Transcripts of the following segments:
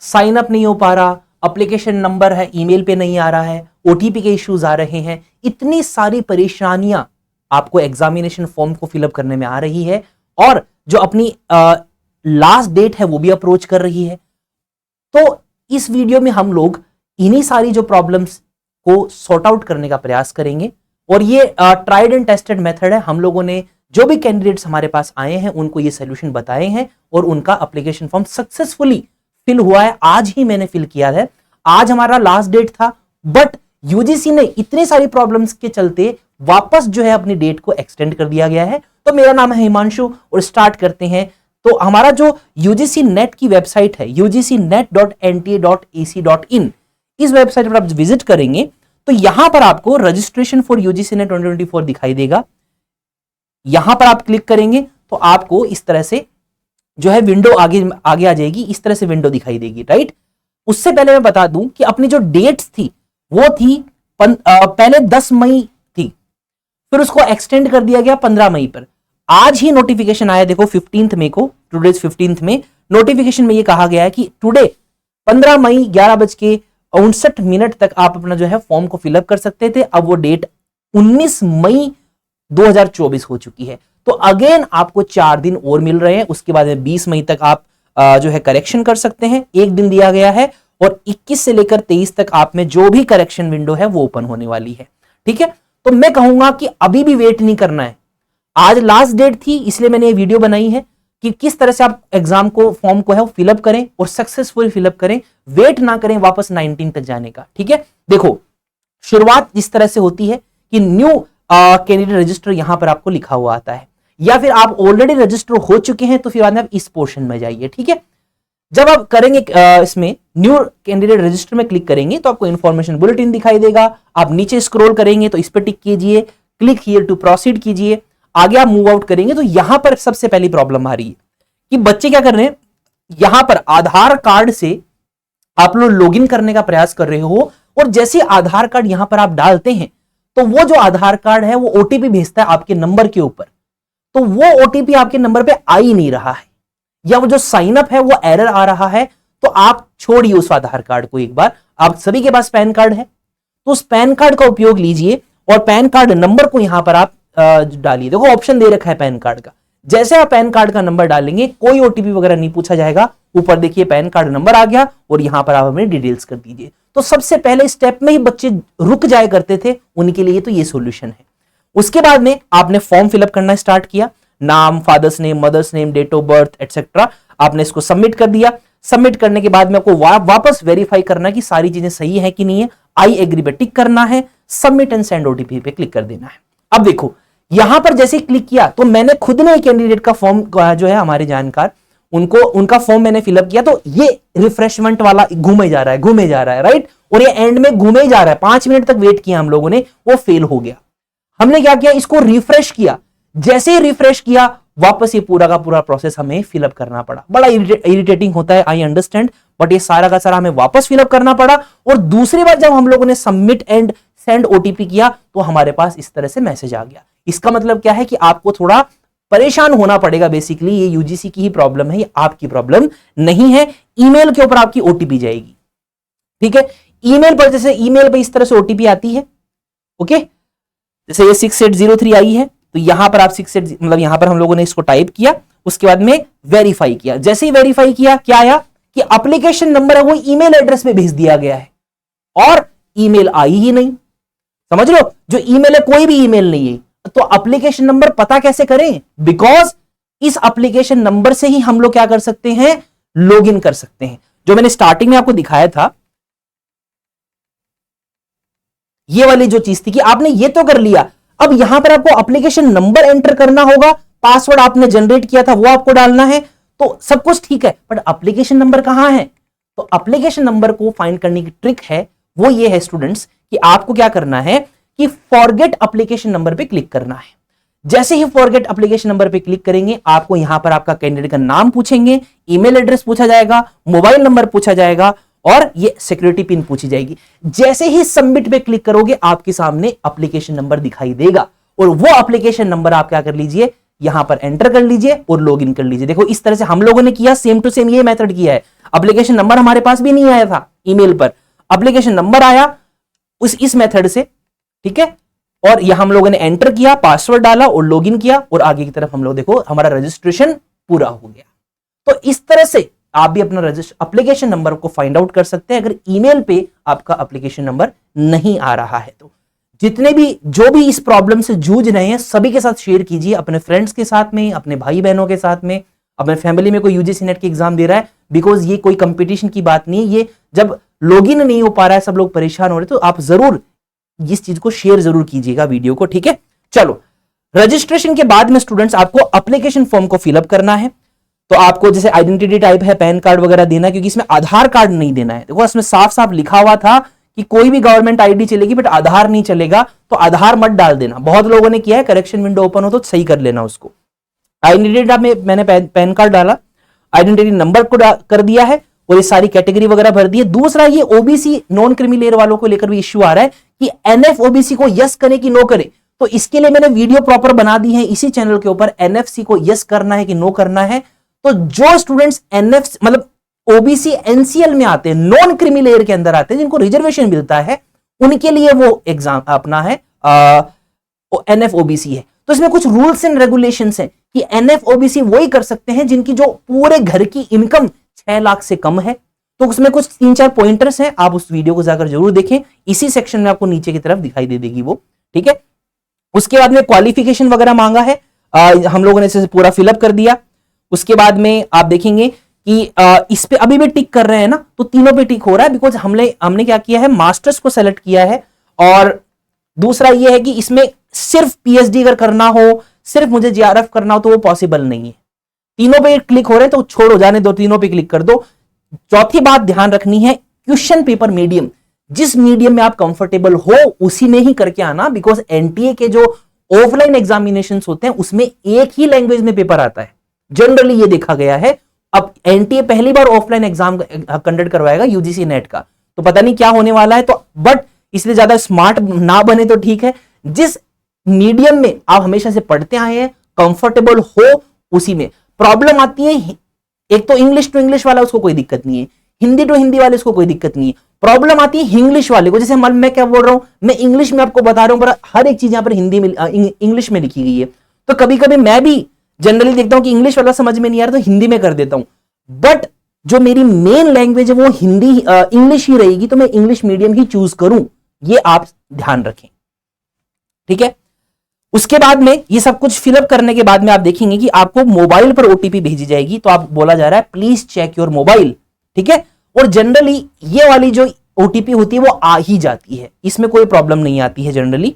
Sign up नहीं हो पा रहा, एप्लीकेशन नंबर है ईमेल पे नहीं आ रहा है, ओटीपी के इश्यूज आ रहे हैं, इतनी सारी परेशानियां आपको एग्जामिनेशन फॉर्म को फिलअप करने में आ रही है, और जो अपनी लास्ट डेट है वो भी अप्रोच कर रही है। तो इस वीडियो में हम लोग इन्हीं सारी जो प्रॉब्लम्स को सॉर्ट आउट करने का प्रयास करेंगे, और ये ट्राइड एंड टेस्टेड मेथड है। हम लोगों ने जो भी कैंडिडेट्स हमारे पास आए हैं उनको ये सोल्यूशन बताए हैं, और उनका एप्लीकेशन फॉर्म सक्सेसफुली फिल हुआ है। आज ही मैंने फिल किया है, आज हमारा लास्ट डेट था, बट यूजीसी ने इतनी सारी प्रॉब्लम्स के चलते वापस जो है अपनी डेट को एक्सटेंड कर दिया गया है। तो मेरा नाम है हिमांशु और स्टार्ट करते हैं। तो हमारा जो यूजीसी नेट की वेबसाइट है ugcnet.nta.ac.in, इस वेबसाइट पर आप विजिट करेंगे तो यहां पर आपको रजिस्ट्रेशन फॉर यूजीसी नेट 2024 दिखाई देगा। यहां पर आप क्लिक करेंगे तो आपको इस तरह से जो है विंडो आगे आ जाएगी, इस तरह से विंडो दिखाई देगी, राइट। उससे पहले मैं बता दूं कि अपनी जो डेट्स थी वो थी पहले 10 मई थी, फिर उसको एक्सटेंड कर दिया गया 15 मई पर। आज ही नोटिफिकेशन आया, देखो 15 मई को, टुडे 15 में नोटिफिकेशन में ये कहा गया है कि टुडे 15 मई 11:59 तक आप अपना जो है फॉर्म को फिलअप कर सकते थे। अब वो डेट 19 मई 2024 हो चुकी है। तो अगेन आपको 4 दिन और मिल रहे हैं, उसके बाद में 20 मई तक आप जो है करेक्शन कर सकते हैं। एक दिन दिया गया है, और 21 से लेकर 23 तक आप में जो भी करेक्शन विंडो है वो ओपन होने वाली है, ठीक है। तो मैं कहूंगा कि अभी भी वेट नहीं करना है। आज लास्ट डेट थी, इसलिए मैंने ये वीडियो बनाई है कि किस तरह से आप एग्जाम को फॉर्म को है फिलअप करें और सक्सेसफुल फिलअप करें, वेट ना करें वापस 19 तक जाने का, ठीक है। देखो शुरुआत इस तरह से होती है कि न्यू कैंडिडेट रजिस्टर यहां पर आपको लिखा हुआ आता है, या फिर आप ऑलरेडी रजिस्टर हो चुके हैं तो फिर बाद में आप इस पोर्शन में जाइए, ठीक है। जब आप करेंगे इसमें न्यू कैंडिडेट रजिस्टर में क्लिक करेंगे तो आपको इंफॉर्मेशन बुलेटिन दिखाई देगा। आप नीचे स्क्रॉल करेंगे तो इस पर टिक कीजिए, क्लिक हियर टू प्रोसीड कीजिए। आगे आप मूव आउट करेंगे तो यहां पर सबसे पहली प्रॉब्लम आ रही है कि बच्चे क्या कर रहे हैं, यहां पर आधार कार्ड से आप लोग लॉगिन करने का प्रयास कर रहे हो, और जैसे आधार कार्ड यहां पर आप डालते हैं तो वो जो आधार कार्ड है वो ओटीपी भेजता है आपके नंबर के ऊपर, तो वो ओटीपी आपके नंबर पे आ ही नहीं रहा है, या वो जो साइन अप है वो एरर आ रहा है। तो आप छोड़िए उस आधार कार्ड को, एक बार आप सभी के पास पैन कार्ड है तो उस पैन कार्ड का उपयोग लीजिए, और पैन कार्ड नंबर को यहां पर आप डालिए। देखो ऑप्शन दे रखा है पैन कार्ड का, जैसे आप पैन कार्ड का नंबर डालेंगे कोई ओटीपी वगैरह नहीं पूछा जाएगा। ऊपर देखिए पैन कार्ड नंबर आ गया, और यहां पर आप अपनी डिटेल्स कर दीजिए। तो सबसे पहले स्टेप में ही बच्चे रुक जाया करते थे, उनके लिए तो ये सॉल्यूशन है। उसके बाद में आपने फॉर्म फिलअप करना स्टार्ट किया, नाम, father's name, mother's name, date of birth etcetera, आपने इसको सबमिट कर दिया। सबमिट करने के बाद में आपको वापस वेरीफाई करना कि सारी चीजें सही है कि नहीं है, आई एग्री पे टिक करना है, सबमिट एंड सेंड ओटीपी पे क्लिक कर देना है। अब देखो यहां पर जैसे क्लिक किया तो मैंने खुद ने कैंडिडेट का फॉर्म जो है हमारे जानकार उनका फॉर्म मैंने फिलअप किया, तो ये रिफ्रेशमेंट वाला घूमे जा रहा है, राइट, और ये एंड में घूमे जा रहा है। 5 मिनट तक वेट किया हम लोगों ने, वो फेल हो गया। हमने क्या किया, इसको रिफ्रेश किया। जैसे ही रिफ्रेश किया वापस ये पूरा का पूरा प्रोसेस हमें फिलअप करना पड़ा। बड़ा इरिटेटिंग होता है, आई अंडरस्टैंड, बट ये सारा का सारा हमें वापस फिलअप करना पड़ा। और दूसरी बार जब हम लोगों ने सबमिट एंड सेंड ओटीपी किया तो हमारे पास इस तरह से मैसेज आ गया। इसका मतलब क्या है कि आपको थोड़ा परेशान होना पड़ेगा। बेसिकली ये यूजीसी की ही प्रॉब्लम है, ये आपकी प्रॉब्लम नहीं है। ईमेल के ऊपर आपकी ओटीपी जाएगी, ठीक है। ईमेल पर जैसे ईमेल पे इस तरह से ओटीपी आती है, ओके, जैसे ये 6803 आई है तो यहां पर आप 68 मतलब यहां पर हम लोगों ने इसको टाइप किया, उसके बाद में वेरीफाई किया। जैसे ही वेरीफाई किया क्या आया कि एप्लीकेशन नंबर है वो ईमेल एड्रेस में भेज दिया गया है, और ईमेल आई ही नहीं। समझ लो, जो ईमेल है कोई भी ईमेल नहीं है, तो एप्लीकेशन नंबर पता कैसे करें? बिकॉज इस एप्लीकेशन नंबर से ही हम लोग क्या कर सकते हैं, लॉगिन कर सकते हैं। जो मैंने स्टार्टिंग में आपको दिखाया था, ये वाली जो चीज थी कि आपने ये तो कर लिया, अब यहां पर आपको एप्लीकेशन नंबर एंटर करना होगा, पासवर्ड आपने जनरेट किया था वो आपको डालना है, तो सब कुछ ठीक है, बट एप्लीकेशन नंबर कहां है? तो एप्लीकेशन नंबर को फाइंड करने की ट्रिक है वो ये है स्टूडेंट्स कि आपको क्या करना है कि फॉरगेट एप्लीकेशन नंबर पे क्लिक करना है। जैसे ही फॉरगेट एप्लीकेशन नंबर पे क्लिक करेंगे आपको यहां पर आपका कैंडिडेट का नाम पूछेंगे, ईमेल एड्रेस पूछा जाएगा, मोबाइल नंबर पूछा जाएगा, और ये सिक्योरिटी पिन पूछी जाएगी। जैसे ही सबमिट पे क्लिक करोगे आपके सामने एप्लीकेशन नंबर दिखाई देगा, और वो एप्लीकेशन नंबर आप क्या कर लीजिए, यहां पर एंटर कर लीजिए और लॉगिन कर लीजिए। देखो इस तरह से हम लोगों ने किया, सेम टू सेम ये मेथड किया है। एप्लीकेशन नंबर हमारे पास भी नहीं आया था ईमेल पर, एप्लीकेशन नंबर आया इस मेथड से, ठीक है। और यहां हम लोगों ने एंटर किया, पासवर्ड डाला और लॉगिन किया, और आगे की तरफ हम लोग देखो हमारा रजिस्ट्रेशन पूरा हो गया। तो इस तरह से आप भी अपना एप्लीकेशन नंबर को फाइंड आउट कर सकते हैं अगर ईमेल पे आपका एप्लीकेशन नंबर नहीं आ रहा है तो। जितने भी जो भी इस प्रॉब्लम से जूझ रहे हैं सभी के साथ शेयर कीजिए, अपने फ्रेंड्स के साथ में, अपने भाई बहनों के साथ में, अपने फैमिली में कोई यूजीसी नेट की एग्जाम दे रहा है, बिकॉज ये कोई कंपटीशन की बात नहीं है। ये जब लॉगिन नहीं हो पा रहा है, सब लोग परेशान हो रहे, तो आप जरूर इस चीज को शेयर जरूर कीजिएगा वीडियो को, ठीक है। चलो, रजिस्ट्रेशन के बाद में स्टूडेंट्स आपको एप्लीकेशन फॉर्म को फिलअप करना है। तो आपको जैसे आइडेंटिटी टाइप है पैन कार्ड वगैरह देना है, क्योंकि इसमें आधार कार्ड नहीं देना है। देखो इसमें साफ साफ लिखा हुआ था कि कोई भी गवर्नमेंट आईडी चलेगी बट आधार नहीं चलेगा, तो आधार मत डाल देना। बहुत लोगों ने किया है, करेक्शन विंडो ओपन हो तो सही कर लेना उसको। आइडेंटिटी में मैंने पैन कार्ड डाला, आइडेंटिटी नंबर को कर दिया है और ये सारी कैटेगरी वगैरह भर दी है। दूसरा, ये ओबीसी नॉन क्रीमी लेयर वालों को लेकर भी इश्यू आ रहा है कि एनएफ ओबीसी को यस करे कि नो करे, तो इसके लिए मैंने वीडियो प्रॉपर बना दी है इसी चैनल के ऊपर, एनएफसी को यस करना है कि नो करना है। तो जो स्टूडेंट्स एनएफ मतलब ओबीसी एनसीएल में आते हैं, नॉन क्रीमी लेयर के अंदर आते हैं, जिनको रिजर्वेशन मिलता है, उनके लिए वो एग्जाम अपना है एनएफ ओबीसी है। तो इसमें कुछ रूल्स एंड रेगुलेशंस हैं कि एनएफ ओबीसी वही कर सकते हैं जिनकी जो पूरे घर की इनकम 6 लाख से कम है। तो उसमें कुछ 3-4 पॉइंटर्स हैं, आप उस वीडियो को जाकर जरूर देखें, इसी सेक्शन में आपको नीचे की तरफ दिखाई दे देगी वो, ठीक है। उसके बाद में क्वालिफिकेशन वगैरह मांगा है, हम लोगों ने इसे पूरा फिलअप कर दिया। उसके बाद में आप देखेंगे कि इस पे अभी भी टिक कर रहे हैं ना, तो तीनों पे टिक हो रहा है, बिकॉज हमने क्या किया है, मास्टर्स को सेलेक्ट किया है। और दूसरा ये है कि इसमें सिर्फ पीएचडी अगर करना हो, सिर्फ मुझे जीआरएफ करना हो, तो वो पॉसिबल नहीं है। तीनों पे क्लिक हो रहे हैं तो छोड़ो, जाने दो, तीनों पे क्लिक कर दो। चौथी बात ध्यान रखनी है, क्वेश्चन पेपर मीडियम, जिस मीडियम में आप कंफर्टेबल हो उसी में ही करके आना, बिकॉज एनटीए के जो ऑफलाइन एग्जामिनेशन होते हैं उसमें एक ही लैंग्वेज में पेपर आता है, जनरली ये देखा गया है। अब एनटीए पहली बार ऑफलाइन एग्जाम कंडक्ट करवाएगा यूजीसी नेट का, तो पता नहीं क्या होने वाला है, तो बट इसलिए ज्यादा स्मार्ट ना बने तो ठीक है। जिस मीडियम में आप हमेशा से पढ़ते आए हैं, कंफर्टेबल हो उसी में। प्रॉब्लम आती है, एक तो इंग्लिश टू इंग्लिश वाला उसको कोई दिक्कत नहीं है, हिंदी टू हिंदी वाले उसको कोई दिक्कत नहीं है। प्रॉब्लम आती है इंग्लिश वाले को, जैसे मैं क्या बोल रहा हूं, मैं इंग्लिश में आपको बता रहा हूं, पर हर एक चीज यहां पर हिंदी में इंग्लिश में लिखी गई है। तो कभी कभी मैं भी जनरली देखता हूं कि इंग्लिश वाला समझ में नहीं आ रहा तो हिंदी में कर देता हूं, बट जो मेरी मेन लैंग्वेज है वो हिंदी इंग्लिश ही रहेगी, तो मैं इंग्लिश मीडियम ही चूज करूं, ये आप ध्यान रखें, ठीक है। उसके बाद में ये सब कुछ फिलअप करने के बाद में आप देखेंगे कि आपको मोबाइल पर ओटीपी भेजी जाएगी, तो आप बोला जा रहा है प्लीज चेक योर मोबाइल, ठीक है। और जनरली ये वाली जो ओटीपी होती है वो आ ही जाती है, इसमें कोई प्रॉब्लम नहीं आती है जनरली।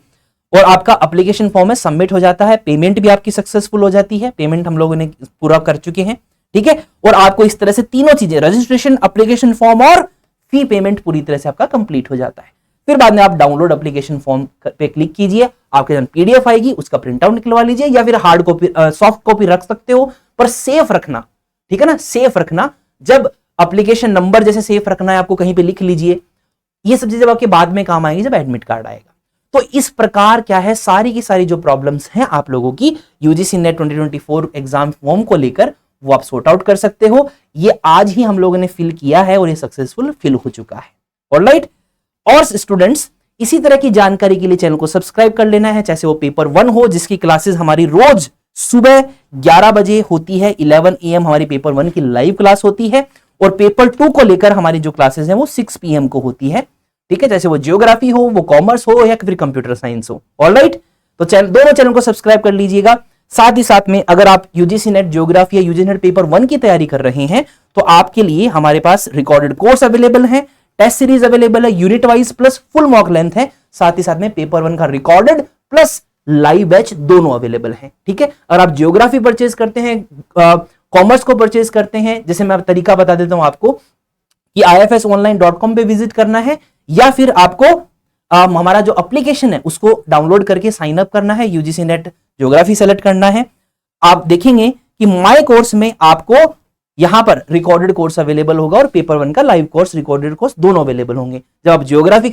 और आपका एप्लीकेशन फॉर्म है सबमिट हो जाता है, पेमेंट भी आपकी सक्सेसफुल हो जाती है, पेमेंट हम लोगों ने पूरा कर चुके हैं, ठीक है। और आपको इस तरह से तीनों चीजें, रजिस्ट्रेशन, एप्लीकेशन फॉर्म और फी पेमेंट पूरी तरह से आपका कंप्लीट हो जाता है। फिर बाद में आप डाउनलोड एप्लीकेशन फॉर्म पे क्लिक कीजिए, आपके साथ पीडीएफ आएगी, उसका प्रिंट आउट निकलवा लीजिए, या फिर हार्ड कॉपी सॉफ्ट कॉपी रख सकते हो, पर सेफ रखना, ठीक है ना, सेफ रखना। जब एप्लीकेशन नंबर जैसे सेफ रखना है आपको, कहीं पे लिख लीजिए, ये सब चीजें आपके बाद में काम आएंगी जब एडमिट कार्ड आएगा। तो इस प्रकार क्या है, सारी की सारी जो प्रॉब्लम्स हैं आप लोगों की यूजीसी नेट 2024 एग्जाम फॉर्म को लेकर, वो आप सॉर्ट आउट कर सकते हो। ये आज ही हम लोगों ने फिल किया है और ये सक्सेसफुल फिल हो चुका है, ऑलराइट। और स्टूडेंट्स, इसी तरह की जानकारी के लिए चैनल को सब्सक्राइब कर लेना है, चाहे वो पेपर 1 हो, जिसकी क्लासेस हमारी रोज सुबह 11 बजे होती है, 11 AM हमारी पेपर 1 की लाइव क्लास होती है, और पेपर 2 को लेकर हमारी जो क्लासेस हैं वो 6 PM को होती है, ठीक है। जैसे वो ज्योग्राफी हो, वो कॉमर्स हो, या फिर कंप्यूटर साइंस हो, ऑलराइट। तो दोनों चैनल को सब्सक्राइब कर लीजिएगा। साथ ही साथ में अगर आप यूजीसी नेट ज्योग्राफी या यूजीसी नेट पेपर 1 की तैयारी कर रहे हैं, तो आपके लिए हमारे पास रिकॉर्डेड कोर्स अवेलेबल है, टेस्ट सीरीज अवेलेबल है, unit wise plus full mock length है, साथ ही साथ में पेपर 1 का रिकॉर्डेड प्लस लाइव बैच दोनों अवेलेबल है, ठीक है। और आप ज्योग्राफी परचेज करते हैं, कॉमर्स को परचेज करते हैं, जैसे मैं तरीका बता देता हूं आपको कि ifsonline.com पे विजिट करना है, या फिर आपको हमारा जो एप्लीकेशन है उसको डाउनलोड करके साइन अप करना है, यूजीसी नेट ज्योग्राफी सेलेक्ट करना है। आप देखेंगे कि माय कोर्स में आपको यहां पर रिकॉर्डेड कोर्स अवेलेबल होगा और पेपर 1 का लाइव कोर्स, रिकॉर्डेड कोर्स दोनों अवेलेबल होंगे। जब आप ज्योग्राफी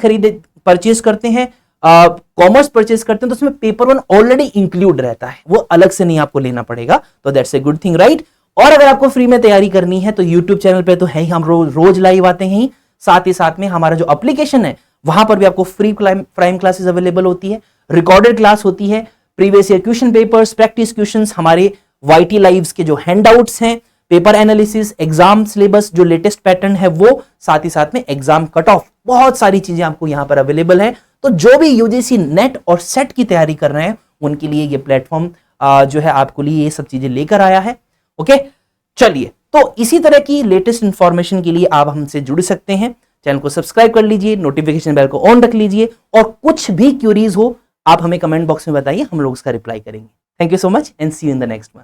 परचेज करते हैं कॉमर्स परचेज करते हैं तो उसमें पेपर वन ऑलरेडी इंक्लूड रहता है, वो अलग से नहीं आपको लेना पड़ेगा, तो that's a good thing, right. और अगर आपको फ्री में तैयारी करनी है तो यूट्यूब चैनल पे तो है ही, हम रोज लाइव आते हैं, साथ ही साथ में हमारा जो एप्लीकेशन है वहां पर भी आपको फ्री प्राइम क्लासेस अवेलेबल होती है, रिकॉर्डेड क्लास होती है, previous year question papers, practice questions, हमारे वाईटी लाइव्स के जो हैंडआउट्स हैं, पेपर एनालिसिस, एग्जाम सिलेबस जो लेटेस्ट पैटर्न है वो, साथ ही साथ में एग्जाम कट ऑफ, बहुत सारी चीजें आपको यहां पर अवेलेबल है। तो जो भी यूजीसी नेट और सेट की तैयारी कर रहे हैं उनके लिए ये प्लेटफॉर्म जो है आपको लिए ये सब चीजें लेकर आया है। ओके, चलिए, तो इसी तरह की लेटेस्ट इंफॉर्मेशन के लिए आप हमसे जुड़ सकते हैं, चैनल को सब्सक्राइब कर लीजिए, नोटिफिकेशन बेल को ऑन रख लीजिए, और कुछ भी क्यूरीज हो आप हमें कमेंट बॉक्स में बताइए, हम लोग उसका रिप्लाई करेंगे। Thank you so much and see you in the next one.